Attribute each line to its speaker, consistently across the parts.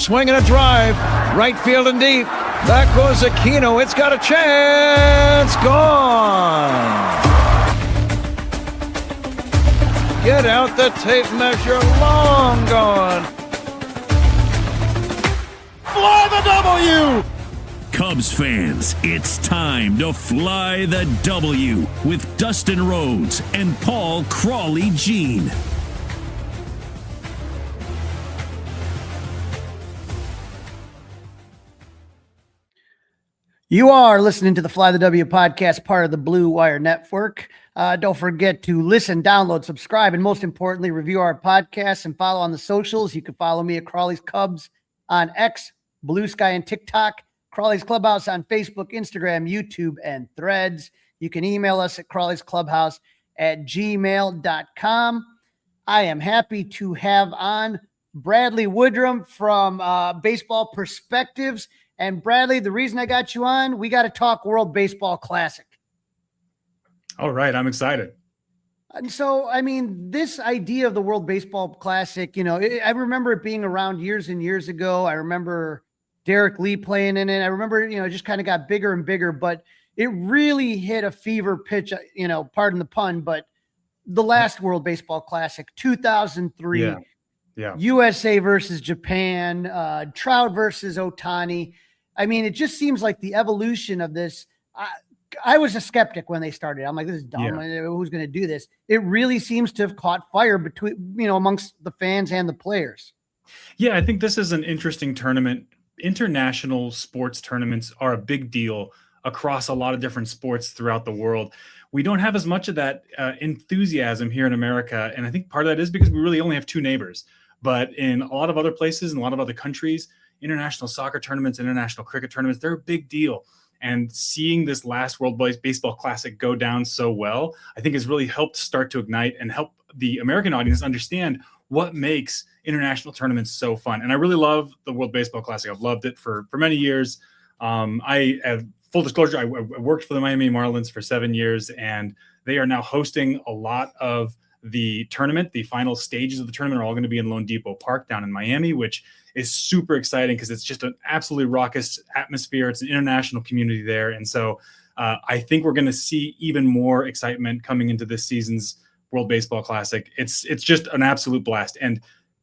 Speaker 1: swing and a drive. Right field and deep. Back goes Aquino. It's got a chance. Gone. Get out the tape measure. Long gone.
Speaker 2: Fly the W!
Speaker 3: Cubs fans, it's time to fly the W with Dustin Rhodes and Paul Crawly Jean.
Speaker 4: You are listening to the Fly the W podcast, part of the Blue Wire Network. Don't forget to listen, download, subscribe, and most importantly, review our podcast and follow on the socials. You can follow me at Crawly's Cubs on X, Blue Sky, and TikTok. Crawly's Clubhouse on Facebook, Instagram, YouTube, and Threads. You can email us at crawlysclubhouse@gmail.com. I am happy to have on Bradley Woodrum from Baseball Prospectus. And Bradley, the reason I got you on, we got to talk World Baseball Classic.
Speaker 2: All right, I'm excited.
Speaker 4: And so, I mean, this idea of the World Baseball Classic, I remember it being around years and years ago. I remember Derek Lee playing in it. I remember, it just kind of got bigger and bigger, but it really hit a fever pitch, pardon the pun, but the last World Baseball Classic, 2003, USA versus Japan, Trout versus Ohtani. I mean, it just seems like the evolution of this. I was a skeptic when they started. I'm like, this is dumb. Yeah. Who's going to do this? It really seems to have caught fire between, amongst the fans and the players.
Speaker 2: Yeah, I think this is an interesting tournament. International sports tournaments are a big deal across a lot of different sports throughout the world. We don't have as much of that enthusiasm here in America. And I think part of that is because we really only have two neighbors. But in a lot of other places and a lot of other countries, international soccer tournaments, international cricket tournaments, they're a big deal. And seeing this last World Baseball Classic go down so well, I think has really helped start to ignite and help the American audience understand what makes international tournaments so fun. And I really love the World Baseball Classic. I've loved it for many years. I have full disclosure, I worked for the Miami Marlins for 7 years, and they are now hosting a lot of the tournament. The final stages of the tournament are all going to be in Lone Depot Park down in Miami, which is super exciting because it's just an absolutely raucous atmosphere. It's an international community there. And so I think we're going to see even more excitement coming into this season's World Baseball Classic. It's just an absolute blast. And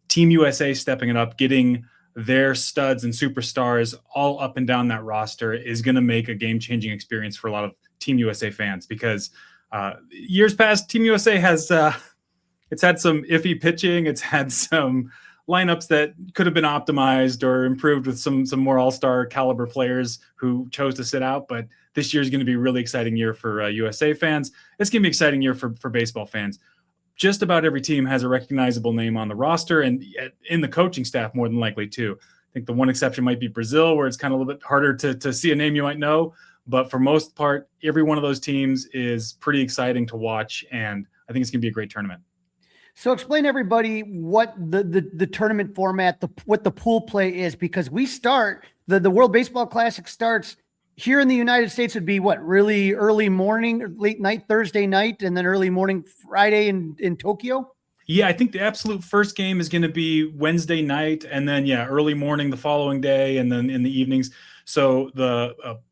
Speaker 2: Team USA stepping it up, getting their studs and superstars all up and down that roster is going to make a game-changing experience for a lot of Team USA fans because years past, Team USA has it's had some iffy pitching. It's had some lineups that could have been optimized or improved with some more all-star caliber players who chose to sit out. But this year is going to be a really exciting year for USA fans. It's going to be an exciting year for baseball fans. Just about every team has a recognizable name on the roster and in the coaching staff more than likely too. I think the one exception might be Brazil, where it's kind of a little bit harder to see a name you might know. But for most part, every one of those teams is pretty exciting to watch, and I think it's going to be a great tournament.
Speaker 4: So explain to everybody what the tournament format, what the pool play is, because we start, the World Baseball Classic starts here in the United States would be what, really early morning, or late night, Thursday night, and then early morning Friday in Tokyo?
Speaker 2: Yeah, I think the absolute first game is going to be Wednesday night, and then, early morning the following day, and then in the evenings. So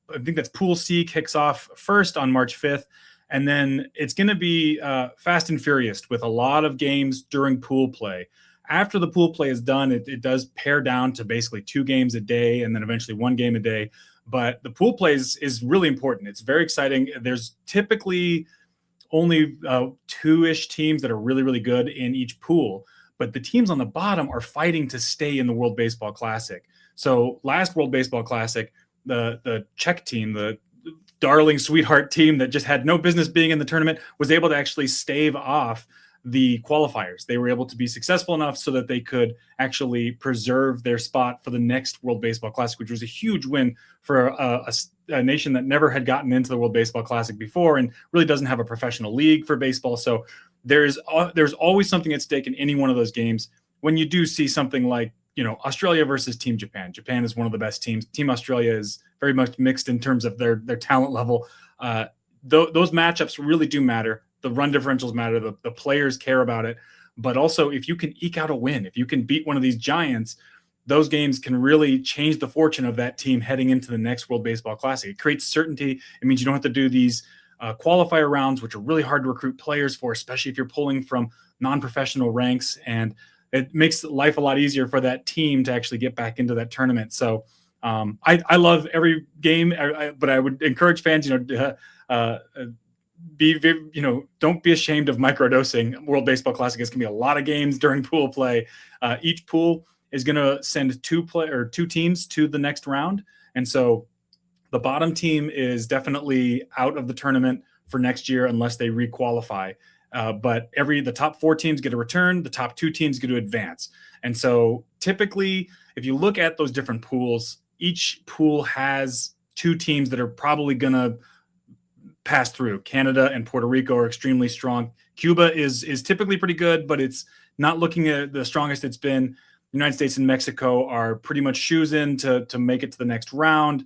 Speaker 2: I think that's Pool C kicks off first on March 5th. And then it's going to be fast and furious with a lot of games during pool play. After the pool play is done, it does pare down to basically 2 games a day and then eventually 1 game a day. But the pool play is really important. It's very exciting. There's typically only 2-ish teams that are really, really good in each pool. But the teams on the bottom are fighting to stay in the World Baseball Classic. So last World Baseball Classic, the Czech team, the darling sweetheart team that just had no business being in the tournament, was able to actually stave off the qualifiers. They were able to be successful enough so that they could actually preserve their spot for the next World Baseball Classic, which was a huge win for a nation that never had gotten into the World Baseball Classic before and really doesn't have a professional league for baseball. So there's always something at stake in any one of those games. When you do see something like, Australia versus Team Japan. Japan is one of the best teams. Team Australia is very much mixed in terms of their talent level. Those matchups really do matter. The run differentials matter. The players care about it. But also, if you can eke out a win, if you can beat one of these giants, those games can really change the fortune of that team heading into the next World Baseball Classic. It creates certainty. It means you don't have to do these qualifier rounds, which are really hard to recruit players for, especially if you're pulling from non-professional ranks. And it makes life a lot easier for that team to actually get back into that tournament. So I love every game, but I would encourage fans, don't be ashamed of microdosing. World Baseball Classic is going to be a lot of games during pool play. Each pool is going to send two teams to the next round. And so the bottom team is definitely out of the tournament for next year unless they re-qualify. But the top 4 teams get a return. The top 2 teams get to advance. And so typically, if you look at those different pools, each pool has 2 teams that are probably going to pass through. Canada and Puerto Rico are extremely strong. Cuba is typically pretty good, but it's not looking at the strongest it's been. The United States and Mexico are pretty much shoes in to make it to the next round.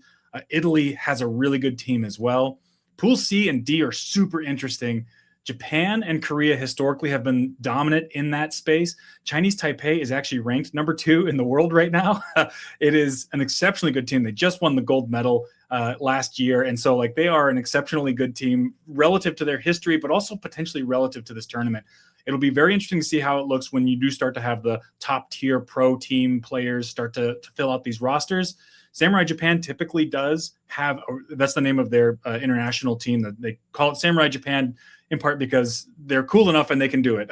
Speaker 2: Italy has a really good team as well. Pool C and D are super interesting. Japan and Korea historically have been dominant in that space. Chinese Taipei is actually ranked number 2 in the world right now. It is an exceptionally good team. They just won the gold medal last year. And so they are an exceptionally good team relative to their history, but also potentially relative to this tournament. It'll be very interesting to see how it looks when you do start to have the top tier pro team players start to fill out these rosters. Samurai Japan typically does have, that's the name of their international team. That they call it Samurai Japan in part because they're cool enough and they can do it.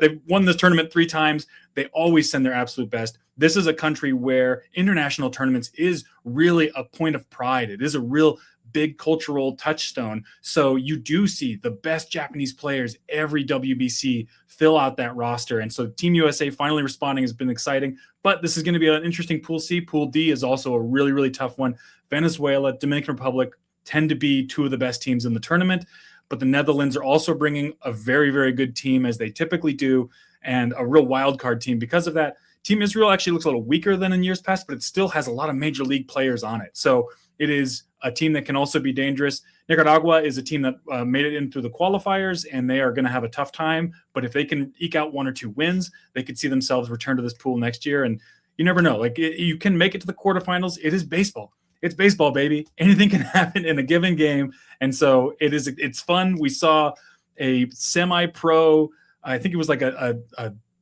Speaker 2: They've won this tournament 3 times. They always send their absolute best. This is a country where international tournaments is really a point of pride. It is a real big cultural touchstone. So you do see the best Japanese players every WBC fill out that roster. And so Team USA finally responding has been exciting, but this is going to be an interesting Pool C. Pool D is also a really, really tough one. Venezuela, Dominican Republic tend to be 2 of the best teams in the tournament, but the Netherlands are also bringing a very, very good team as they typically do, and a real wild card team. Because of that, Team Israel actually looks a little weaker than in years past, but it still has a lot of major league players on it. So it is a team that can also be dangerous. Nicaragua is a team that made it in through the qualifiers, and they are going to have a tough time. But if they can eke out 1 or 2 wins, they could see themselves return to this pool next year. And you never know. You can make it to the quarterfinals. It is baseball. It's baseball, baby. Anything can happen in a given game. And so it's fun. We saw a semi-pro, I think it was like a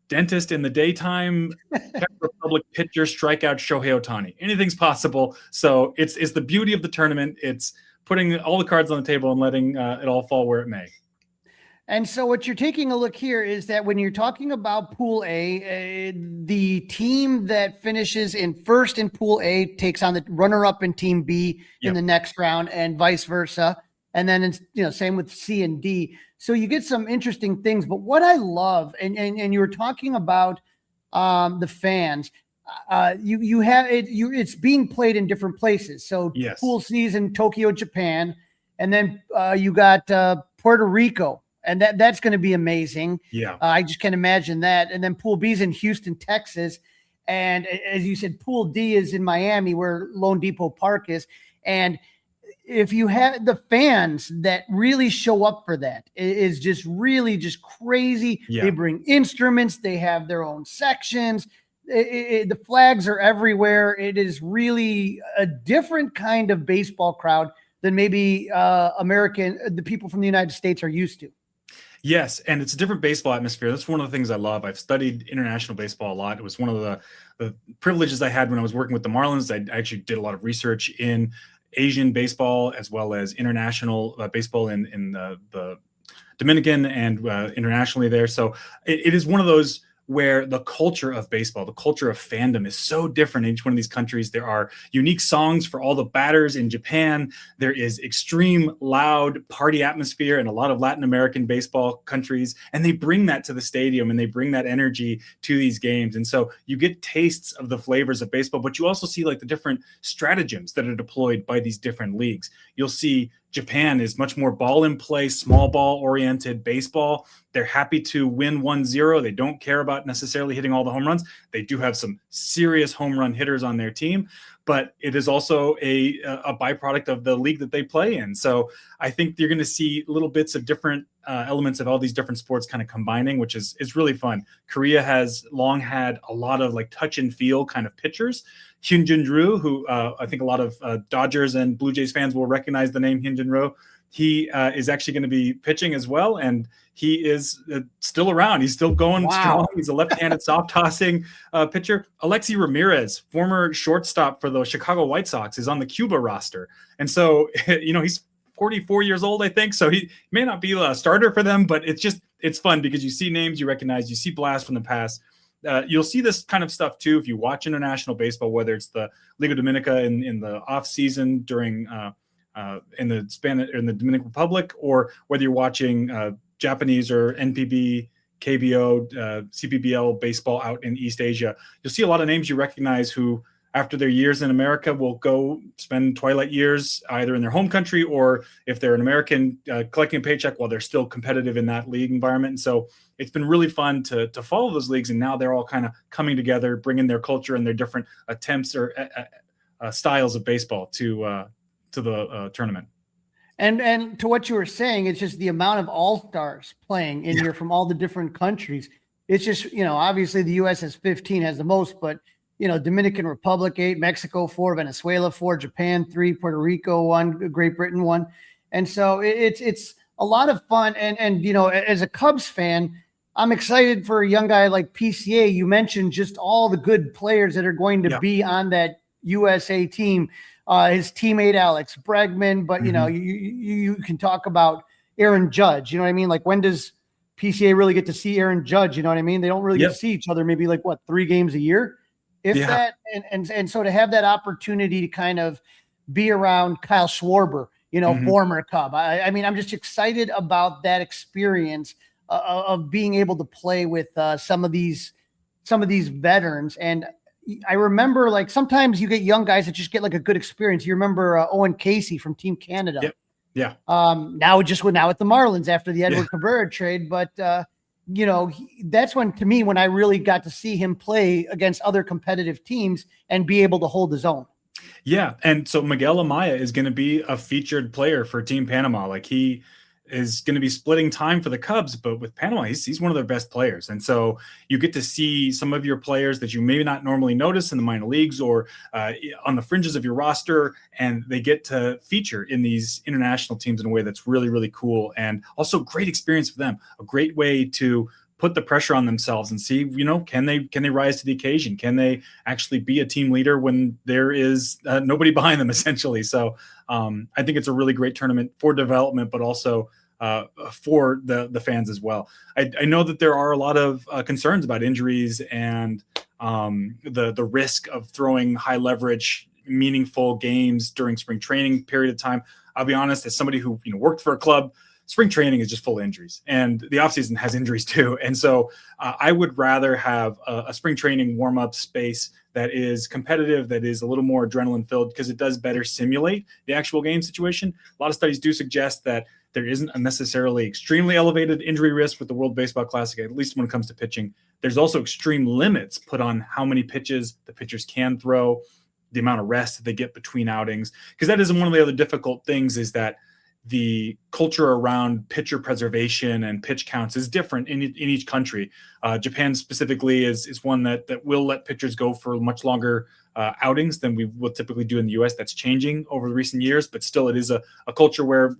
Speaker 2: dentist in the daytime, Czech Republic pitcher strikeout Shohei Ohtani. Anything's possible. So it's the beauty of the tournament. It's putting all the cards on the table and letting it all fall where it may.
Speaker 4: And so what you're taking a look here is that when you're talking about Pool A, the team that finishes in first in Pool A takes on the runner-up in Team B in the next round, and vice versa. And then it's, same with C and D. So you get some interesting things. But what I love, and you were talking about the fans, you have it. It's being played in different places. So
Speaker 2: yes.
Speaker 4: Pool C is in Tokyo, Japan, and then you got Puerto Rico. And that's going to be amazing.
Speaker 2: Yeah.
Speaker 4: I just can't imagine that. And then Pool B is in Houston, Texas. And as you said, Pool D is in Miami, where Lone Depot Park is. And if you have the fans that really show up for that, it is just really just crazy.
Speaker 2: Yeah.
Speaker 4: They bring instruments. They have their own sections. The flags are everywhere. It is really a different kind of baseball crowd than maybe the people from the United States are used to.
Speaker 2: Yes, and it's a different baseball atmosphere. That's one of the things I love. I've studied international baseball a lot. It was one of the privileges I had when I was working with the Marlins. I actually did a lot of research in Asian baseball as well as international baseball in the Dominican and internationally there. So it is one of those where the culture of baseball, the culture of fandom is so different in each one of these countries. There are unique songs for all the batters in Japan. There is extreme loud party atmosphere in a lot of Latin American baseball countries. And they bring that to the stadium and they bring that energy to these games. And so you get tastes of the flavors of baseball, but you also see like the different stratagems that are deployed by these different leagues. You'll see Japan is much more ball in play, small ball oriented baseball. They're happy to win 1-0. They don't care about necessarily hitting all the home runs. They do have some serious home run hitters on their team, but it is also a byproduct of the league that they play in. So I think you're going to see little bits of different elements of all these different sports kind of combining, which is really fun. Korea has long had a lot of like touch and feel kind of pitchers. Hyun-Jin Ryu, who I think a lot of Dodgers and Blue Jays fans will recognize the name Hyun-Jin Ryu. He is actually going to be pitching as well, and he is still around. He's still going strong. He's a left-handed soft tossing pitcher. Alexi Ramirez, former shortstop for the Chicago White Sox, is on the Cuba roster. And so, he's 44 years old, I think. So he may not be a starter for them, but it's fun because you see names you recognize, you see blasts from the past. You'll see this kind of stuff too if you watch international baseball, whether it's the Liga Dominica in the off season during in the Dominican Republic, or whether you're watching Japanese or NPB, KBO, CPBL baseball out in East Asia. You'll see a lot of names you recognize who, after their years in America, will go spend twilight years either in their home country, or if they're an American, collecting a paycheck while they're still competitive in that league environment. And so it's been really fun to follow those leagues. And now they're all kind of coming together, bringing their culture and their different attempts or styles of baseball to the tournament.
Speaker 4: And to what you were saying, it's just the amount of all-stars playing in here from all the different countries. It's just, obviously the U.S. has 15, has the most, but, Dominican Republic 8, Mexico 4, Venezuela 4, Japan 3, Puerto Rico 1, Great Britain 1. And so it's a lot of fun. And as a Cubs fan, I'm excited for a young guy like PCA. You mentioned just all the good players that are going to be on that USA team. His teammate Alex Bregman, but you can talk about Aaron Judge. You know what I mean? Like, when does PCA really get to see Aaron Judge? You know what I mean? They don't really get to see each other. Maybe 3 games a year, if that. And so to have that opportunity to kind of be around Kyle Schwarber, former Cub. I mean, I'm just excited about that experience of being able to play with some of these veterans. And I remember, sometimes you get young guys that just get a good experience. You remember Owen Casey from Team Canada.
Speaker 2: Yep. Yeah.
Speaker 4: Now at the Marlins after the Edward Cabrera trade. But, that's when I really got to see him play against other competitive teams and be able to hold his own.
Speaker 2: Yeah. And so Miguel Amaya is going to be a featured player for Team Panama. He is going to be splitting time for the Cubs, but with Panama, he's one of their best players. And so you get to see some of your players that you may not normally notice in the minor leagues or on the fringes of your roster, and they get to feature in these international teams in a way that's really, really cool. And also great experience for them, a great way to put the pressure on themselves and see, can they rise to the occasion? Can they actually be a team leader when there is nobody behind them, essentially? So I think it's a really great tournament for development, but also for the fans as well. I know that there are a lot of concerns about injuries and the risk of throwing high leverage, meaningful games during spring training period of time. I'll be honest, as somebody who worked for a club, spring training is just full of injuries, and the offseason has injuries too. And so I would rather have a spring training warm-up space that is competitive, that is a little more adrenaline filled, because it does better simulate the actual game situation. A lot of studies do suggest that there isn't a necessarily extremely elevated injury risk with the World Baseball Classic, at least when it comes to pitching. There's also extreme limits put on how many pitches the pitchers can throw, the amount of rest that they get between outings, because that is one of the other difficult things, is that the culture around pitcher preservation and pitch counts is different in each country. Japan specifically is one that will let pitchers go for much longer outings than we will typically do in the U.S. That's changing over the recent years, but still it is a culture where,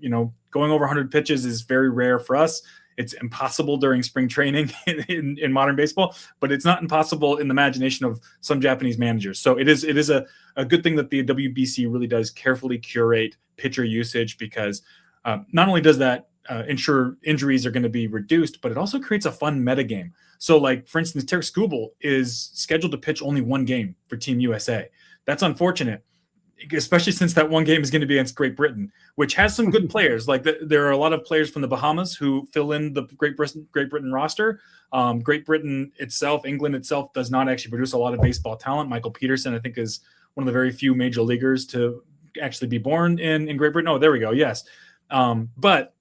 Speaker 2: going over 100 pitches is very rare for us. It's impossible during spring training in modern baseball, but it's not impossible in the imagination of some Japanese managers. So it is a good thing that the WBC really does carefully curate pitcher usage, because not only does that ensure injuries are going to be reduced, but it also creates a fun metagame. So, for instance, Tarek Skubal is scheduled to pitch only one game for Team USA. That's unfortunate, especially since that one game is going to be against Great Britain, which has some good players. There are a lot of players from the Bahamas who fill in the Great Britain roster. Great Britain itself, England itself, does not actually produce a lot of baseball talent. Michael Peterson, I think, is one of the very few major leaguers to actually be born in Great Britain. Oh, there we go. Yes. But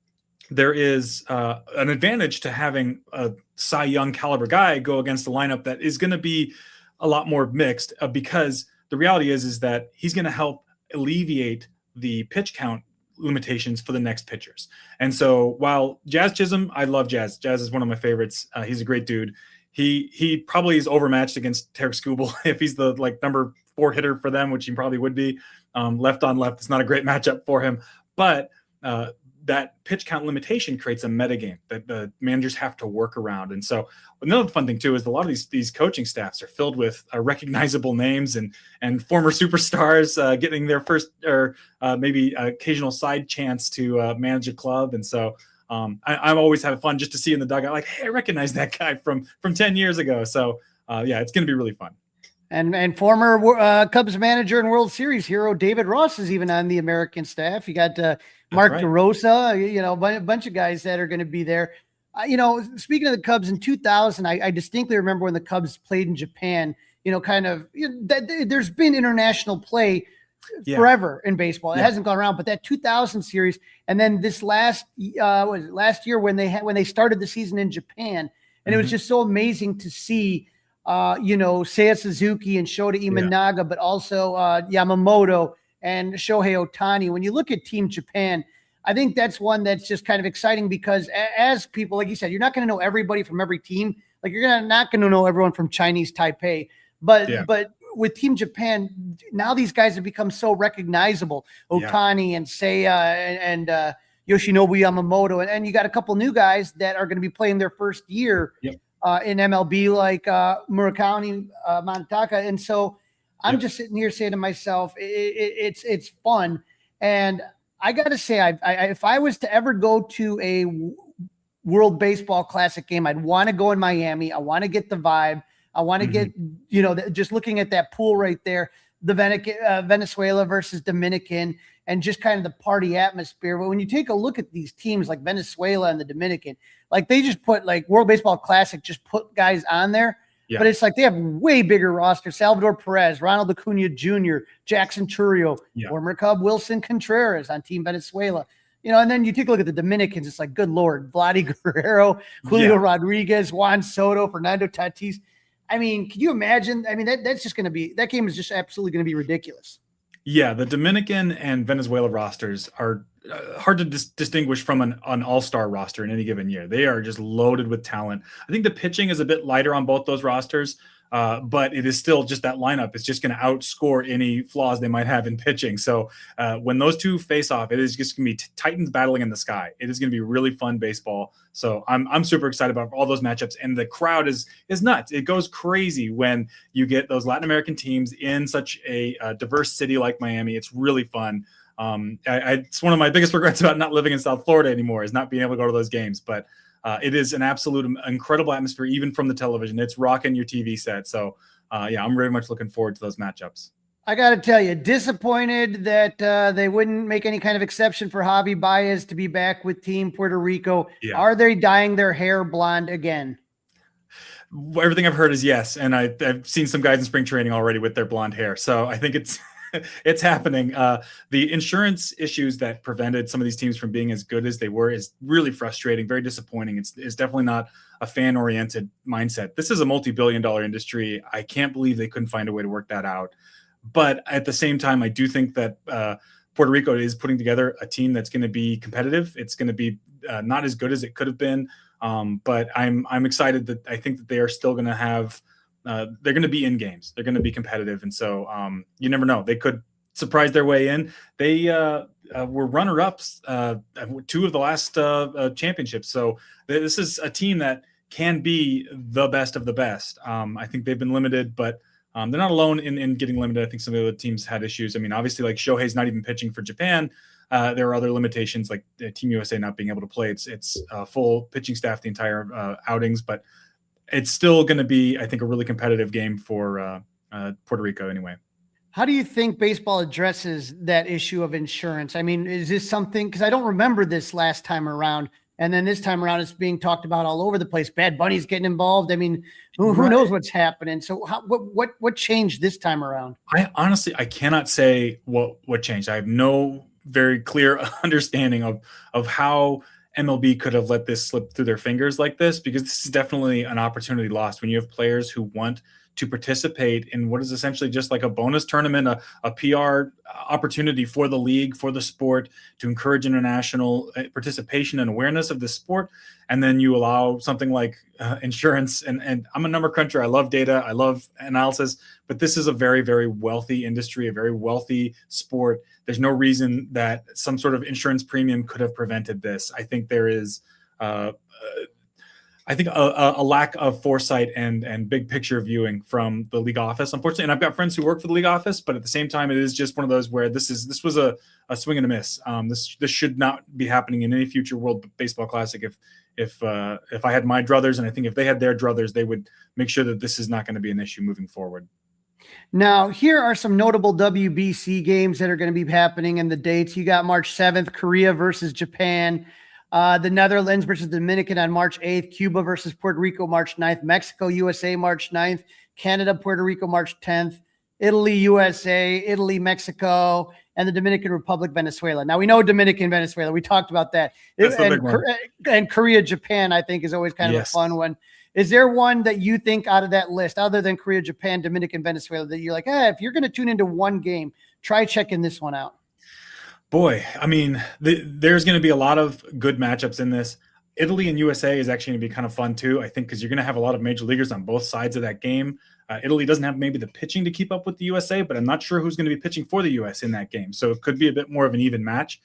Speaker 2: there is an advantage to having a Cy Young caliber guy go against a lineup that is going to be a lot more mixed, because the reality is that he's going to help alleviate the pitch count limitations for the next pitchers. And so while Jazz Chisholm, I love Jazz. Jazz is one of my favorites. He's a great dude. He probably is overmatched against Tarek Skubal if he's the number 4 hitter for them, which he probably would be. Left on left, it's not a great matchup for him. But that pitch count limitation creates a metagame that the managers have to work around. And so another fun thing too is a lot of these coaching staffs are filled with recognizable names and former superstars getting their first or maybe occasional side chance to manage a club. And so I'm always having fun just to see in the dugout, like, hey, I recognize that guy from 10 years ago. So yeah, it's going to be really fun.
Speaker 4: And former Cubs manager and World Series hero David Ross is even on the American staff. You got Mark DeRosa, a bunch of guys that are going to be there. Speaking of the Cubs in 2000, I distinctly remember when the Cubs played in Japan. There's been international play forever in baseball. It hasn't gone around, but that 2000 series, and then this last year when they started the season in Japan, and it was just so amazing to see. Seiya Suzuki and Shota Imanaga, but also Yamamoto and Shohei Ohtani. When you look at Team Japan, I think that's one that's just kind of exciting because as people, like you said, you're not going to know everybody from every team. Like you're not going to know everyone from Chinese Taipei, but with Team Japan, now these guys have become so recognizable. Ohtani and Seiya and Yoshinobu Yamamoto, and you got a couple new guys that are going to be playing their first year. In MLB, like Murakami Montaca. And so I'm just sitting here saying to myself, it's fun. And I got to say, if I was to ever go to a World Baseball Classic game, I'd want to go in Miami. I want to get the vibe. I want to get, just looking at that pool right there, the Venezuela versus Dominican, and just kind of the party atmosphere. But when you take a look at these teams like Venezuela and the Dominican, like they just put World Baseball Classic, just put guys on there. But it's like they have way bigger roster. Salvador Perez, Ronald Acuna Jr., Jackson Churio, former Cub Wilson Contreras on Team Venezuela. And then you take a look at the Dominicans. It's like, good Lord, Vladdy Guerrero, Julio Rodriguez, Juan Soto, Fernando Tatis. I mean, can you imagine? I mean, that's just going to be – that game is just absolutely going to be ridiculous.
Speaker 2: Yeah, the Dominican and Venezuela rosters are hard to distinguish from an all-star roster in any given year. They are just loaded with talent. I think the pitching is a bit lighter on both those rosters, but it is still just that lineup is just going to outscore any flaws they might have in pitching. So when those two face off, it is just going to be Titans battling in the sky. It is going to be really fun baseball. So I'm super excited about all those matchups, and the crowd is nuts. It goes crazy when you get those Latin American teams in such a diverse city like Miami. It's really fun. It's one of my biggest regrets about not living in South Florida anymore is not being able to go to those games. But it is an absolute incredible atmosphere, even from the television. It's rocking your TV set. So I'm very much looking forward to those matchups.
Speaker 4: I got to tell you, disappointed that they wouldn't make any kind of exception for Javi Baez to be back with Team Puerto Rico. Yeah. Are they dyeing their hair blonde again?
Speaker 2: Everything I've heard is yes. And I've seen some guys in spring training already with their blonde hair. So I think it's happening. The insurance issues that prevented some of these teams from being as good as they were is really frustrating, very disappointing. It's definitely not a fan-oriented mindset. This is a multi-billion-dollar industry. I can't believe they couldn't find a way to work that out. But at the same time, I do think that Puerto Rico is putting together a team that's going to be competitive. It's going to be not as good as it could have been. But I'm excited that I think that they are still going to have they're going to be in games. They're going to be competitive. And so you never know. They could surprise their way in. They were runner-ups 2 of the last championships. So this is a team that can be the best of the best. I think they've been limited, but they're not alone in getting limited. I think some of the other teams had issues. I mean, obviously, like Shohei's not even pitching for Japan. There are other limitations, like Team USA not being able to play its full pitching staff the entire outings. But it's still going to be, I think, a really competitive game for Puerto Rico anyway.
Speaker 4: How do you think baseball addresses that issue of insurance? I mean, is this something – because I don't remember this last time around. And then this time around, it's being talked about all over the place. Bad Bunny's getting involved. I mean, who knows what's happening? So what changed this time around?
Speaker 2: I cannot say what changed. I have no very clear understanding of how MLB could have let this slip through their fingers like this, because this is definitely an opportunity lost when you have players who want to participate in what is essentially just like a bonus tournament, a PR opportunity for the league, for the sport, to encourage international participation and awareness of the sport. And then you allow something like insurance. And I'm a number cruncher. I love data. I love analysis. But this is a very, very wealthy industry, a very wealthy sport. There's no reason that some sort of insurance premium could have prevented this. I think there is a lack of foresight and big picture viewing from the league office, unfortunately. And I've got friends who work for the league office, but at the same time, it is just one of those where this was a swing and a miss. This should not be happening in any future World Baseball Classic. If I had my druthers, and I think if they had their druthers, they would make sure that this is not going to be an issue moving forward.
Speaker 4: Now, here are some notable WBC games that are going to be happening in the dates. You got March 7th, Korea versus Japan, the Netherlands versus Dominican on March 8th, Cuba versus Puerto Rico March 9th, Mexico, USA March 9th, Canada, Puerto Rico March 10th, Italy, USA, Italy, Mexico, and the Dominican Republic, Venezuela. Now, we know Dominican, Venezuela. We talked about that.
Speaker 2: That's the big one.
Speaker 4: And Korea, Japan, I think, is always kind of a fun one. Is there one that you think out of that list, other than Korea, Japan, Dominican, Venezuela, that you're like, if you're going to tune into one game, try checking this one out?
Speaker 2: Boy, I mean, there's going to be a lot of good matchups in this. Italy and USA is actually going to be kind of fun too, I think, because you're going to have a lot of major leaguers on both sides of that game. Italy doesn't have maybe the pitching to keep up with the USA, but I'm not sure who's going to be pitching for the US in that game. So it could be a bit more of an even match.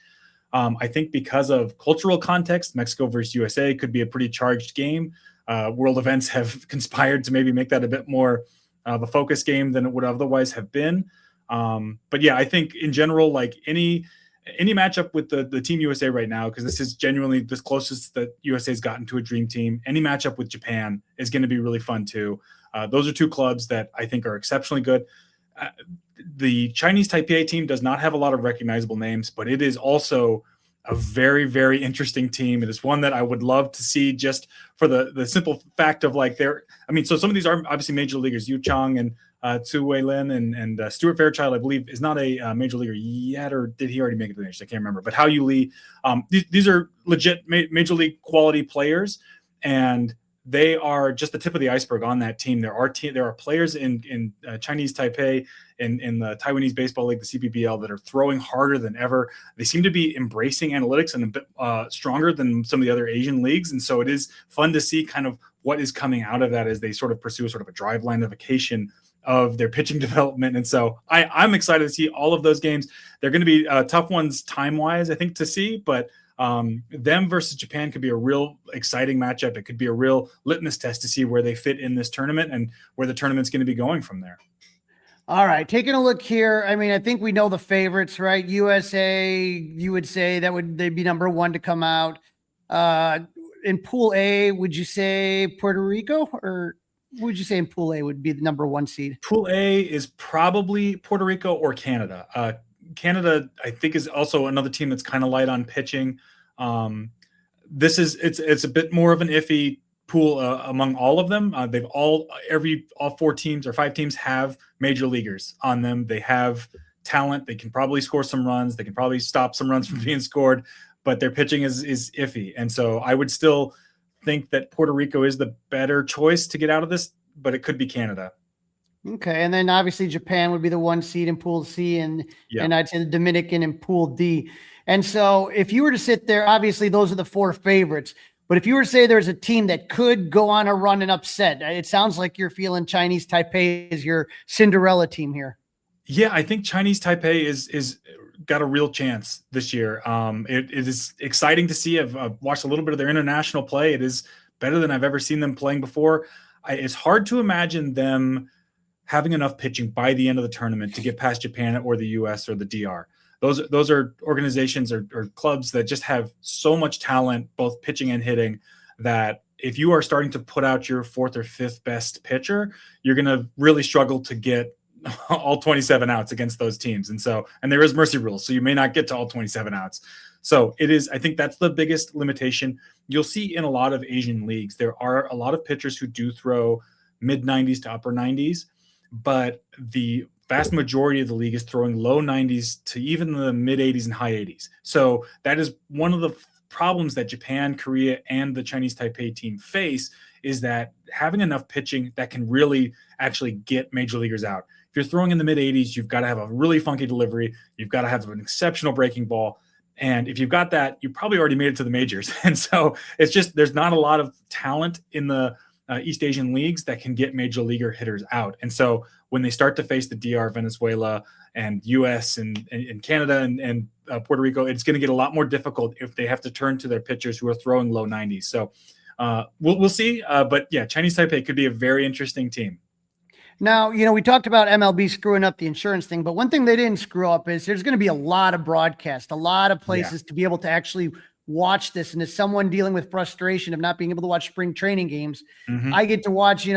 Speaker 2: I think because of cultural context, Mexico versus USA could be a pretty charged game. World events have conspired to maybe make that a bit more of a focus game than it would otherwise have been. But yeah, I think in general, like any matchup with the Team USA right now, because this is genuinely the closest that USA's gotten to a dream team, any matchup with Japan is going to be really fun too. Those are two clubs that I think are exceptionally good. The Chinese Taipei team does not have a lot of recognizable names, but it is also a very, very interesting team. It is one that I would love to see, just for the simple fact of like so some of these are obviously major leaguers. Yu Chang and Tzu Wei Lin and Stuart Fairchild, I believe, is not a major leaguer yet, or did he already make it to the majors? I can't remember. But Hao Yu Lee, these are legit major league quality players, and they are just the tip of the iceberg on that team. There are players in Chinese Taipei in the Taiwanese Baseball League, the CPBL, that are throwing harder than ever. They seem to be embracing analytics and a bit stronger than some of the other Asian leagues. And so it is fun to see kind of what is coming out of that as they sort of pursue sort of a drive-lineification of their pitching development. And so I'm excited to see all of those games. They're going to be tough ones time-wise, I think, to see, but them versus Japan could be a real exciting matchup. It could be a real litmus test to see where they fit in this tournament and where the tournament's going to be going from there.
Speaker 4: All right, taking a look here. I mean, I think we know the favorites, right? USA, you would say they'd be number one to come out. In Pool A, would you say Puerto Rico, or would you say in Pool A would be the number one seed?
Speaker 2: Pool A is probably Puerto Rico or Canada. Canada, I think, is also another team that's kind of light on pitching. It's a bit more of an iffy pool among all of them. All four teams or five teams have major leaguers on them. They have talent. They can probably score some runs. They can probably stop some runs from being scored, but their pitching is iffy. And so I would still think that Puerto Rico is the better choice to get out of this, but it could be Canada.
Speaker 4: Okay, and then obviously Japan would be the one seed in Pool C, and I'd say the Dominican in Pool D. And so if you were to sit there, obviously those are the four favorites. But if you were to say there's a team that could go on a run and upset, it sounds like you're feeling Chinese Taipei is your Cinderella team here.
Speaker 2: Yeah, I think Chinese Taipei is got a real chance this year. It is exciting to see. I've watched a little bit of their international play. It is better than I've ever seen them playing before. It's hard to imagine them having enough pitching by the end of the tournament to get past Japan or the US or the DR. Those are organizations or clubs that just have so much talent, both pitching and hitting, that if you are starting to put out your fourth or fifth best pitcher, you're going to really struggle to get all 27 outs against those teams. And there is mercy rules, so you may not get to all 27 outs. So I think that's the biggest limitation. You'll see in a lot of Asian leagues, there are a lot of pitchers who do throw mid 90s to upper 90s, but the vast majority of the league is throwing low 90s to even the mid 80s and high 80s. So that is one of the problems that Japan, Korea, and the Chinese Taipei team face is that having enough pitching that can really actually get major leaguers out. If you're throwing in the mid 80s, you've got to have a really funky delivery. You've got to have an exceptional breaking ball. And if you've got that, you probably already made it to the majors. And so it's just, there's not a lot of talent in the East Asian leagues that can get major leaguer hitters out. And so when they start to face the DR, Venezuela, and US and Canada and Puerto Rico, it's going to get a lot more difficult if they have to turn to their pitchers who are throwing low 90s. So we'll see. But yeah, Chinese Taipei could be a very interesting team.
Speaker 4: Now, we talked about MLB screwing up the insurance thing, but one thing they didn't screw up is there's going to be a lot of broadcast, a lot of places to be able to actually watch this. And as someone dealing with frustration of not being able to watch spring training games, I get to watch, you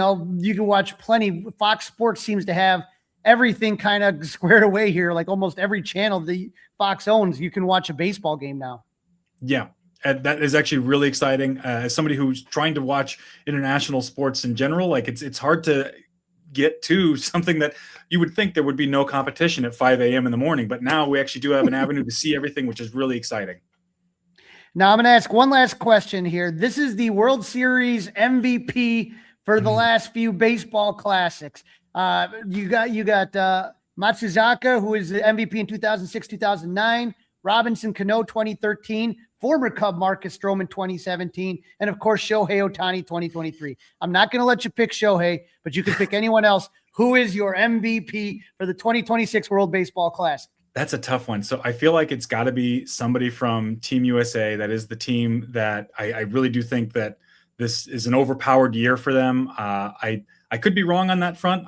Speaker 4: can watch plenty. Fox Sports seems to have everything kind of squared away here. Like almost every channel the Fox owns, you can watch a baseball game now.
Speaker 2: Yeah. And that is actually really exciting. As somebody who's trying to watch international sports in general, like it's hard to get to something that you would think there would be no competition at 5 a.m. in the morning. But now we actually do have an avenue to see everything, which is really exciting.
Speaker 4: Now I'm going to ask one last question here. This is the World Series MVP for the last few baseball classics. You got Matsuzaka, who is the MVP in 2006, 2009, Robinson Cano 2013, former Cub Marcus Stroman 2017, and of course Shohei Ohtani 2023. I'm not going to let you pick Shohei, but you can pick anyone else. Who is your MVP for the 2026 World Baseball Classic?
Speaker 2: That's a tough one. So I feel like it's got to be somebody from Team USA. That is the team that I really do think that this is an overpowered year for them. I could be wrong on that front.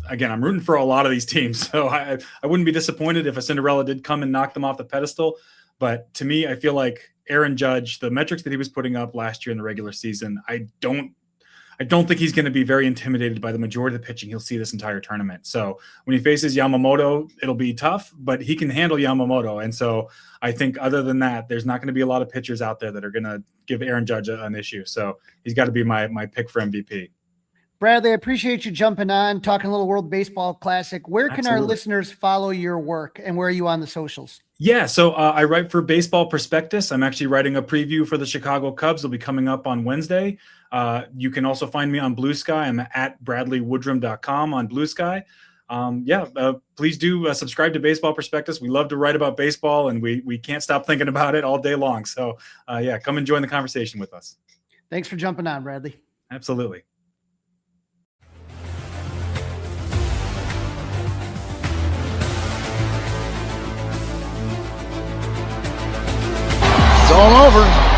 Speaker 2: Again, I'm rooting for a lot of these teams, so I wouldn't be disappointed if a Cinderella did come and knock them off the pedestal. But to me, I feel like Aaron Judge, the metrics that he was putting up last year in the regular season, I don't think he's going to be very intimidated by the majority of the pitching he'll see this entire tournament. So when he faces Yamamoto, it'll be tough, but he can handle Yamamoto. And so I think other than that, there's not going to be a lot of pitchers out there that are going to give Aaron Judge an issue. So he's got to be my pick for MVP.
Speaker 4: Bradley, I appreciate you jumping on, talking a little World Baseball Classic. Where can our
Speaker 2: Absolutely.
Speaker 4: listeners follow your work, and where are you on the socials?
Speaker 2: Yeah, so I write for Baseball Prospectus. I'm actually writing a preview for the Chicago Cubs. It'll be coming up on Wednesday. You can also find me on Blue Sky. I'm at bradleywoodrum.com on Blue Sky. Please do subscribe to Baseball Prospectus. We love to write about baseball, and we can't stop thinking about it all day long. So, come and join the conversation with us.
Speaker 4: Thanks for jumping on, Bradley.
Speaker 2: Absolutely.
Speaker 1: It's all over.